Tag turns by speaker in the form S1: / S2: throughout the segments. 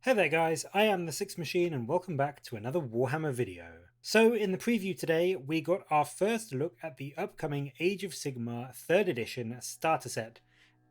S1: Hey there guys, I am the Six Machine and welcome back to another Warhammer video. So in the preview today, we got our first look at the upcoming Age of Sigmar 3rd edition starter set,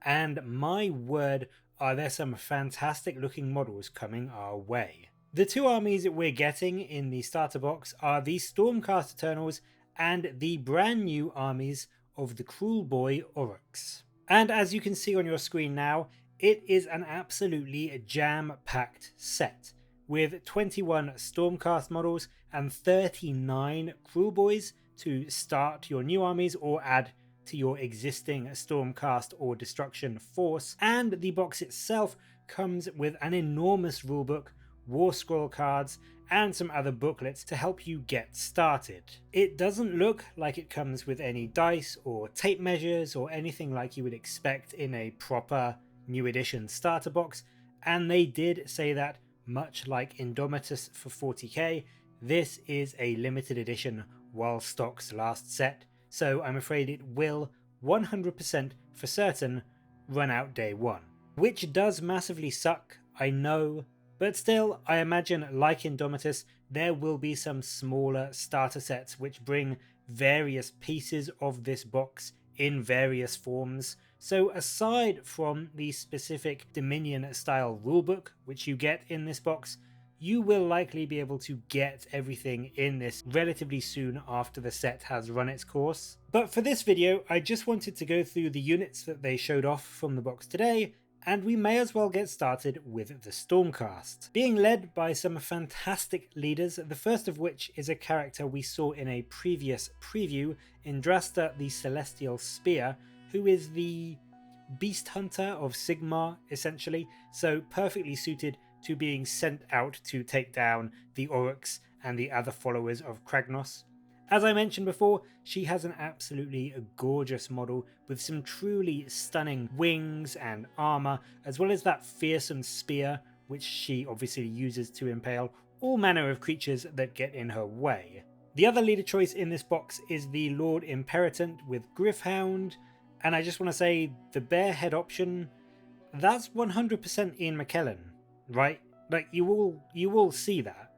S1: and my word, are there some fantastic looking models coming our way. The two armies that we're getting in the starter box are the Stormcast Eternals and the brand new armies of the Kruleboyz Orruks. And as you can see on your screen now, it is an absolutely jam-packed set, with 21 Stormcast models and 39 Kruleboyz to start your new armies or add to your existing Stormcast or Destruction force, and the box itself comes with an enormous rulebook, war scroll cards, and some other booklets to help you get started. It doesn't look like it comes with any dice or tape measures or anything like you would expect in a proper new edition starter box, and they did say that, much like Indomitus for 40k, this is a limited edition while stocks last set, so I'm afraid it will 100% for certain run out day one. Which does massively suck, I know, but still I imagine, like Indomitus, there will be some smaller starter sets which bring various pieces of this box in various forms. So aside from the specific Dominion style rulebook which you get in this box, you will likely be able to get everything in this relatively soon after the set has run its course. But for this video, I just wanted to go through the units that they showed off from the box today, and we may as well get started with the Stormcast. Being led by some fantastic leaders, the first of which is a character we saw in a previous preview, Indrasta the Celestial Spear, who is the beast hunter of Sigmar, essentially, so perfectly suited to being sent out to take down the Orruks and the other followers of Kragnos. As I mentioned before, she has an absolutely gorgeous model with some truly stunning wings and armor, as well as that fearsome spear which she obviously uses to impale all manner of creatures that get in her way. The other leader choice in this box is the Lord Imperatant with Griffhound, and I just want to say the bare head option, that's 100% Ian McKellen, right? Like, you all see that.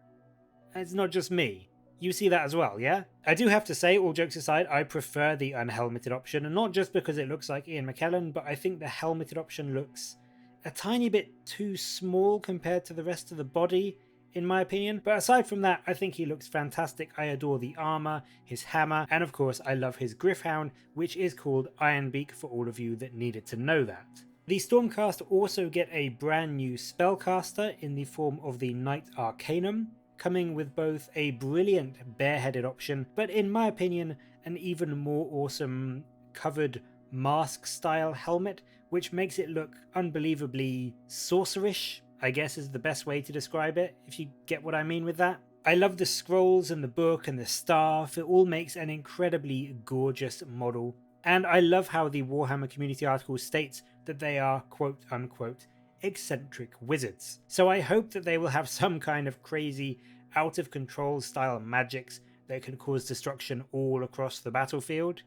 S1: It's not just me. You see that as well, yeah? I do have to say, all jokes aside, I prefer the unhelmeted option, and not just because it looks like Ian McKellen, but I think the helmeted option looks a tiny bit too small compared to the rest of the body, in my opinion. But aside from that, I think he looks fantastic. I adore the armor, his hammer, and of course I love his Griffhound, which is called Ironbeak for all of you that needed to know that. The Stormcast also get a brand new spellcaster in the form of the Knight Arcanum, coming with both a brilliant bareheaded option, but in my opinion an even more awesome covered mask style helmet, which makes it look unbelievably sorcerish, I guess is the best way to describe it, if you get what I mean with that. I love the scrolls and the book and the staff, it all makes an incredibly gorgeous model, and I love how the Warhammer community article states that they are quote unquote eccentric wizards. So I hope that they will have some kind of crazy out of control style magics that can cause destruction all across the battlefield.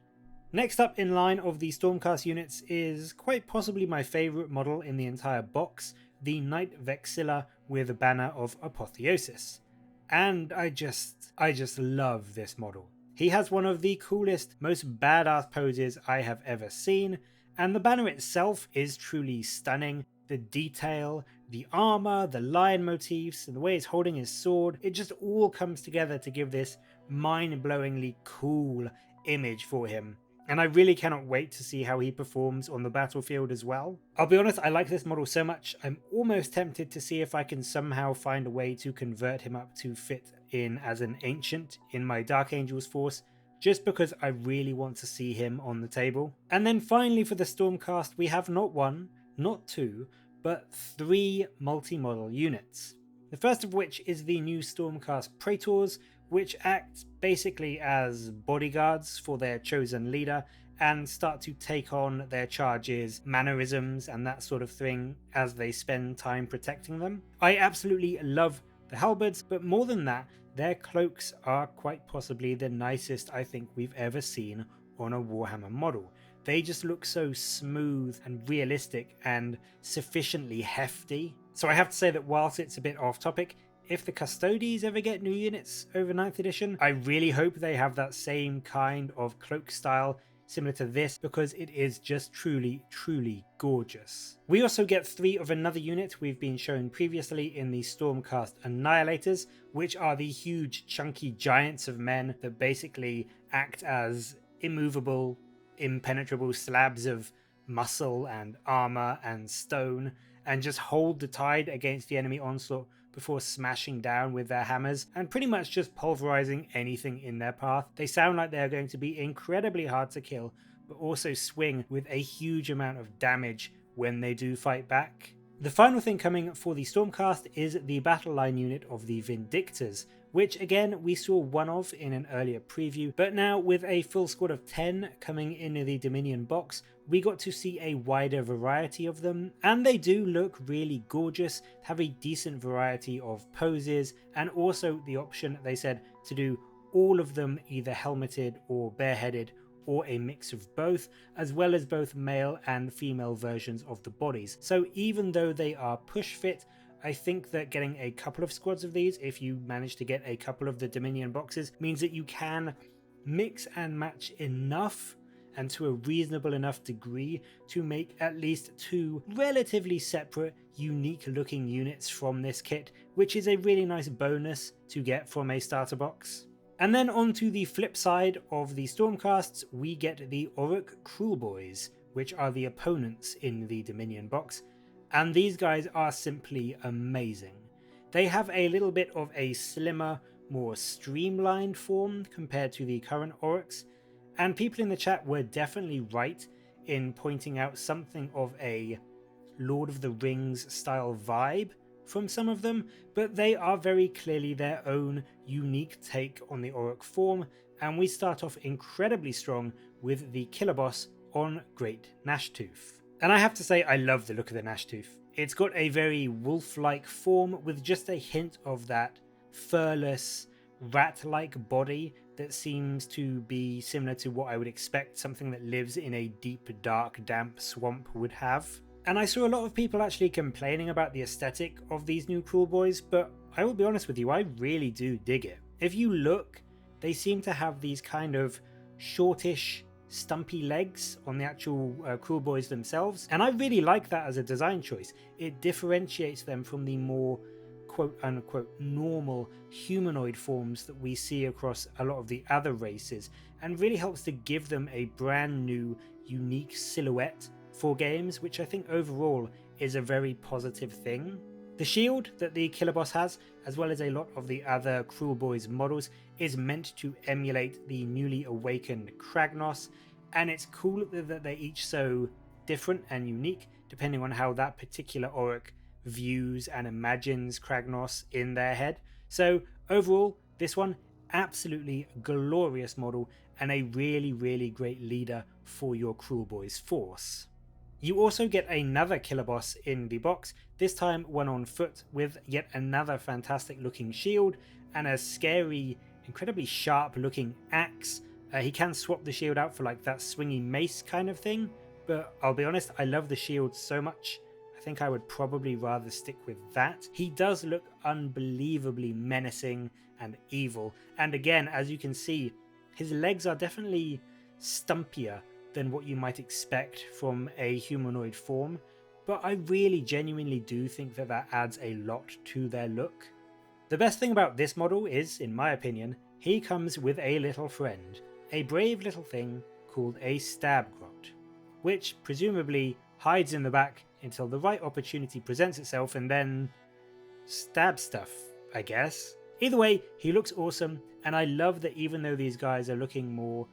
S1: Next up in line of the Stormcast units is quite possibly my favourite model in the entire box, the Knight Vexilla with a banner of Apotheosis. And I just love this model. He has one of the coolest, most badass poses I have ever seen, and the banner itself is truly stunning. The detail, the armor, the lion motifs, and the way he's holding his sword, it just all comes together to give this mind-blowingly cool image for him. And I really cannot wait to see how he performs on the battlefield as well. I'll be honest, I like this model so much, I'm almost tempted to see if I can somehow find a way to convert him up to fit in as an ancient in my Dark Angels force, just because I really want to see him on the table. And then finally for the Stormcast, we have not one, not two, but 3 multi-model units. The first of which is the new Stormcast Praetors, which act basically as bodyguards for their chosen leader and start to take on their charges, mannerisms and that sort of thing as they spend time protecting them. I absolutely love the halberds, but more than that, their cloaks are quite possibly the nicest I think we've ever seen on a Warhammer model. They just look so smooth and realistic and sufficiently hefty So I have to say that whilst it's a bit off topic, if the Custodies ever get new units over 9th edition, I really hope they have that same kind of cloak style similar to this, because it is just truly gorgeous. We also get 3 of another unit we've been shown previously in the Stormcast Annihilators, which are the huge chunky giants of men that basically act as immovable, impenetrable slabs of muscle and armor and stone, and just hold the tide against the enemy onslaught before smashing down with their hammers and pretty much just pulverizing anything in their path. They sound like they are going to be incredibly hard to kill, but also swing with a huge amount of damage when they do fight back. The final thing coming for the Stormcast is the battle line unit of the Vindictors, which again we saw one of in an earlier preview, but now with a full squad of 10 coming in the Dominion box, we got to see a wider variety of them, and they do look really gorgeous, have a decent variety of poses, and also the option, they said, to do all of them either helmeted or bareheaded, or a mix of both, as well as both male and female versions of the bodies. So even though they are push fit, I think that getting a couple of squads of these, if you manage to get a couple of the Dominion boxes, means that you can mix and match enough and to a reasonable enough degree to make at least 2 relatively separate, unique looking units from this kit, which is a really nice bonus to get from a starter box. And then onto the flip side of the Stormcasts, we get the Orruk Kruleboyz, which are the opponents in the Dominion box, and these guys are simply amazing. They have a little bit of a slimmer, more streamlined form compared to the current Orruks, and people in the chat were definitely right in pointing out something of a Lord of the Rings style vibe from some of them, but they are very clearly their own unique take on the Orruk form, and we start off incredibly strong with the killer boss on Great Nashtooth. And I have to say, I love the look of the Nashtooth. It's got a very wolf-like form with just a hint of that furless, rat-like body that seems to be similar to what I would expect something that lives in a deep, dark, damp swamp would have. And I saw a lot of people actually complaining about the aesthetic of these new Kruleboyz, but I will be honest with you, I really do dig it. If you look, they seem to have these kind of shortish, stumpy legs on the actual Kruleboyz themselves, and I really like that as a design choice. It differentiates them from the more quote-unquote normal humanoid forms that we see across a lot of the other races, and really helps to give them a brand new, unique silhouette for games, which I think overall is a very positive thing. The shield that the killer boss has, as well as a lot of the other Kruleboyz models, is meant to emulate the newly awakened Kragnos, and it's cool that they're each so different and unique depending on how that particular Orruk views and imagines Kragnos in their head. So overall, this one, absolutely glorious model and a really great leader for your Kruleboyz force. You also get another killer boss in the box, this time one on foot with yet another fantastic looking shield and a scary, incredibly sharp looking axe. He can swap the shield out for like that swingy mace kind of thing, but I'll be honest, I love the shield so much, I think I would probably rather stick with that. He does look unbelievably menacing and evil, and again, as you can see, his legs are definitely stumpier than what you might expect from a humanoid form, but I really genuinely do think that that adds a lot to their look. The best thing about this model is, in my opinion, he comes with a little friend, a brave little thing called a Stabgrot, which presumably hides in the back until the right opportunity presents itself and then stabs stuff, I guess. Either way, he looks awesome, and I love that even though these guys are looking more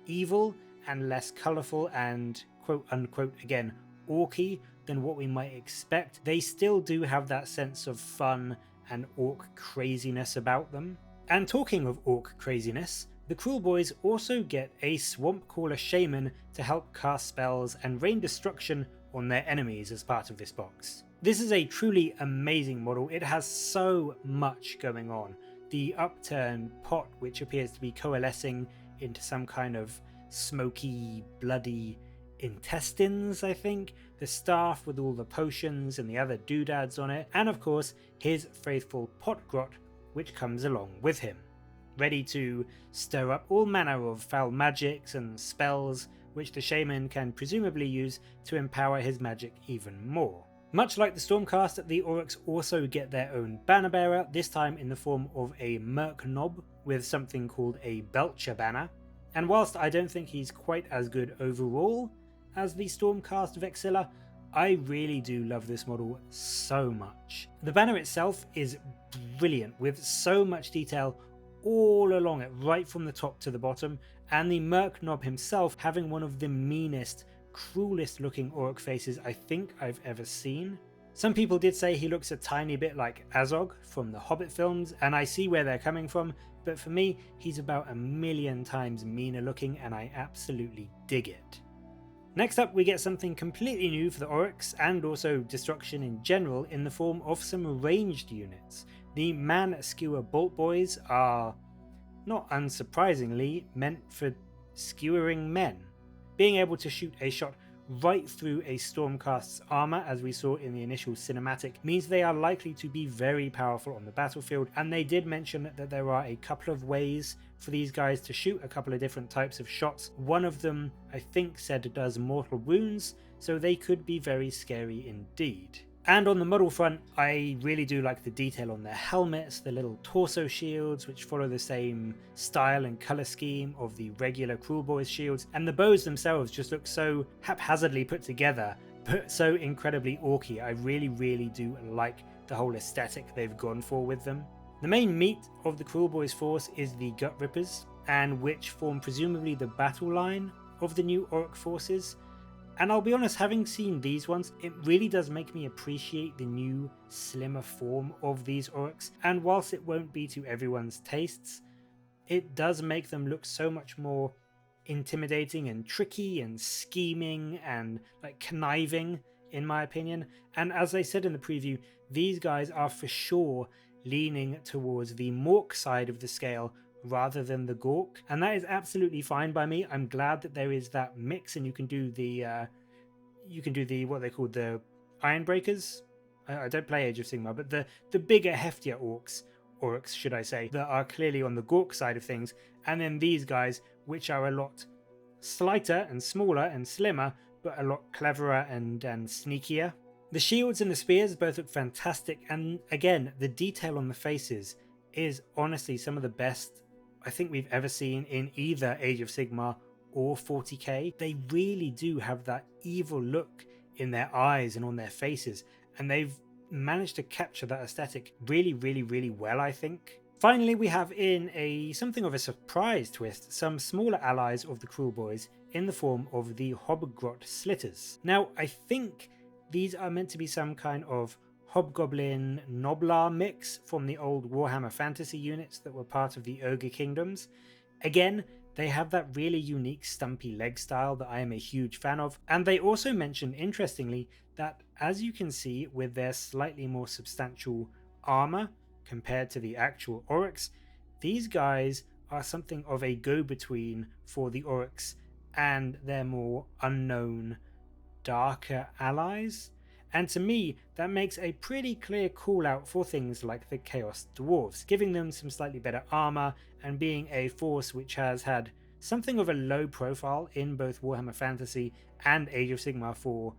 S1: evil and less colourful and quote-unquote, again, orky than what we might expect, they still do have that sense of fun and orc craziness about them. And talking of orc craziness, the Kruleboyz also get a Swamp Caller Shaman to help cast spells and rain destruction on their enemies as part of this box. This is a truly amazing model. It has so much going on. The upturned pot, which appears to be coalescing into some kind of smoky, bloody intestines, I think. the staff with all the potions and the other doodads on it, and of course his faithful Hobgrot, which comes along with him, ready to stir up all manner of foul magics and spells which the shaman can presumably use to empower his magic even more. Much like the Stormcast, the Orruks also get their own banner bearer, this time in the form of a Merc Knob with something called a Belcher banner, and whilst I don't think he's quite as good overall as the Stormcast Vexilla, I really do love this model so much. The banner itself is brilliant with so much detail all along it, right from the top to the bottom, and the Merc Knob himself having one of the meanest, cruelest looking Orruk faces I think I've ever seen. Some people did say he looks a tiny bit like Azog from the Hobbit films, and I see where they're coming from, but for me he's about a million times meaner looking and I absolutely dig it. Next up we get something completely new for the Orruks and also destruction in general in the form of some ranged units. The Man Skewer Bolt Boys are, not unsurprisingly, meant for skewering men. Being able to shoot a shot right through a Stormcast's armour, as we saw in the initial cinematic, means they are likely to be very powerful on the battlefield, and they did mention that there are a couple of ways for these guys to shoot a couple of different types of shots. One of them I think said does mortal wounds, so they could be very scary indeed. And on the model front, I really do like the detail on their helmets, the little torso shields which follow the same style and colour scheme of the regular Kruleboyz shields, and the bows themselves just look so haphazardly put together, but so incredibly orky. I really do like the whole aesthetic they've gone for with them. The main meat of the Kruleboyz force is the Gut Rippers, and which form presumably the battle line of the new Orruk forces. And I'll be honest, having seen these ones, it really does make me appreciate the new, slimmer form of these Orruks, and whilst it won't be to everyone's tastes, it does make them look so much more intimidating and tricky and scheming and like conniving, in my opinion. And as I said in the preview, these guys are for sure leaning towards the Mork side of the scale rather than the Gork, and that is absolutely fine by me. I'm glad that there is that mix, and you can do the what they call the Iron Breakers. I don't play Age of Sigmar, but the bigger, heftier Orruks, should I say, that are clearly on the Gork side of things, and then these guys, which are a lot slighter and smaller and slimmer, but a lot cleverer and sneakier. The shields and the spears both look fantastic, and again, the detail on the faces is honestly some of the best I think we've ever seen in either Age of Sigmar or 40k. They really do have that evil look in their eyes and on their faces, and they've managed to capture that aesthetic really well, I think. Finally, we have in something of a surprise twist some smaller allies of the Kruleboyz in the form of the Hobgrot Slitters. Now, I think these are meant to be some kind of Hobgoblin Noblar mix from the old Warhammer fantasy units that were part of the Ogre Kingdoms. Again, they have that really unique stumpy leg style that I am a huge fan of, and they also mention, interestingly, that as you can see with their slightly more substantial armour compared to the actual Orruks, these guys are something of a go-between for the Orruks and their more unknown, darker allies. And to me, that makes a pretty clear call out for things like the Chaos Dwarves, giving them some slightly better armour and being a force which has had something of a low profile in both Warhammer Fantasy and Age of Sigmar for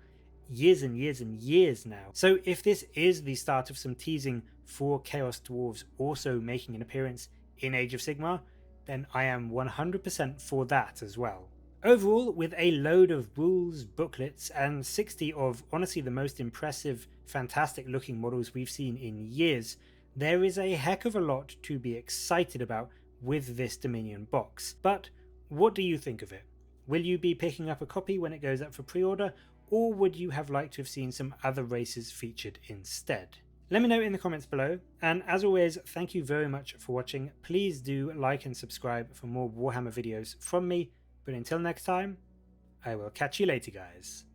S1: years and years now. So if this is the start of some teasing for Chaos Dwarves also making an appearance in Age of Sigmar, then I am 100% for that as well. Overall, with a load of rules, booklets, and 60 of honestly the most impressive, fantastic looking models we've seen in years, there is a heck of a lot to be excited about with this Dominion box. But what do you think of it? Will you be picking up a copy when it goes up for pre-order, or would you have liked to have seen some other races featured instead? Let me know in the comments below, and as always, thank you very much for watching. Please do like and subscribe for more Warhammer videos from me. But until next time, I will catch you later, guys.